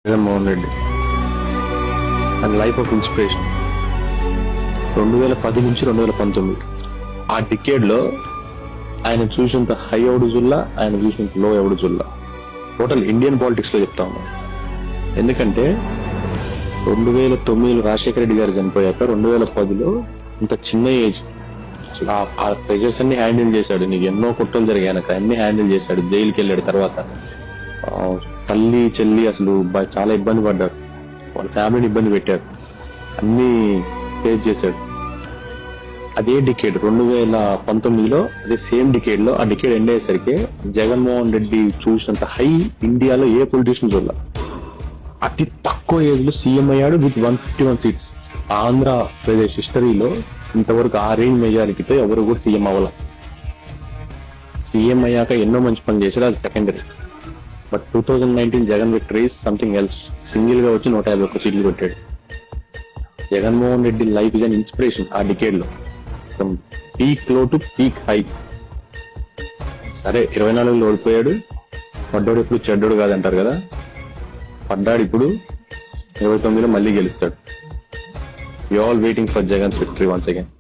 Jaganmohan Reddy and life of inspiration 2010 నుంచి 2019 ఆ decade లో ఆయన చూసినంత హై ఎవడు జుల్లా, ఆయన చూసినంత లో ఎవడు జుల్లా. టోటల్ ఇండియన్ పాలిటిక్స్ లో చెప్తా ఉన్నాం. ఎందుకంటే 2009 రాజశేఖర రెడ్డి గారు చనిపోయాక 2010లో ఇంత చిన్న ఏజ్ ఆ ప్రెజర్స్ అన్ని హ్యాండిల్ చేశాడు. నీకు ఎన్నో కుట్రలు జరిగాయనక అన్ని హ్యాండిల్ చేశాడు. జైలుకి వెళ్ళాడు. తర్వాత తల్లి చెల్లి అసలు చాలా ఇబ్బంది పడ్డారు. వాళ్ళ ఫ్యామిలీని ఇబ్బంది పెట్టారు. అన్ని ఫేస్ చేశాడు. అదే డికేడ్ 2019లో అదే సేమ్ డికేడ్ లో ఆ డికేడ్ ఎండ్ అయ్యేసరికి జగన్మోహన్ రెడ్డి చూసినంత హై ఇండియాలో ఏ పొలిటీషియన్ చూడాల. అతి తక్కువ ఏజ్ లో సీఎం అయ్యాడు విత్ 151 సీట్స్. ఆంధ్రప్రదేశ్ హిస్టరీలో ఇంతవరకు ఆ రేంజ్ మెజారిటీతో ఎవరు కూడా సీఎం అవ్వాల. సీఎం అయ్యాక ఎన్నో మంచి పనులు చేశాడు, అది secondary. But 2019 Jagan victory something else. Single గా వచ్చి 151 సీట్లు కొట్టాడు. Jaganmohan Reddy life is an inspiration ఆ డికేడ్ లో, ఫ్రమ్ పీక్ లో టు పీక్ హై. సరే 24లో ఓడిపోయాడు. పడ్డాడు ఎప్పుడు చెడ్డోడు కాదంటారు కదా, పడ్డాడు. ఇప్పుడు 29లో మళ్ళీ గెలుస్తాడు. You all waiting for Jagan's victory once again.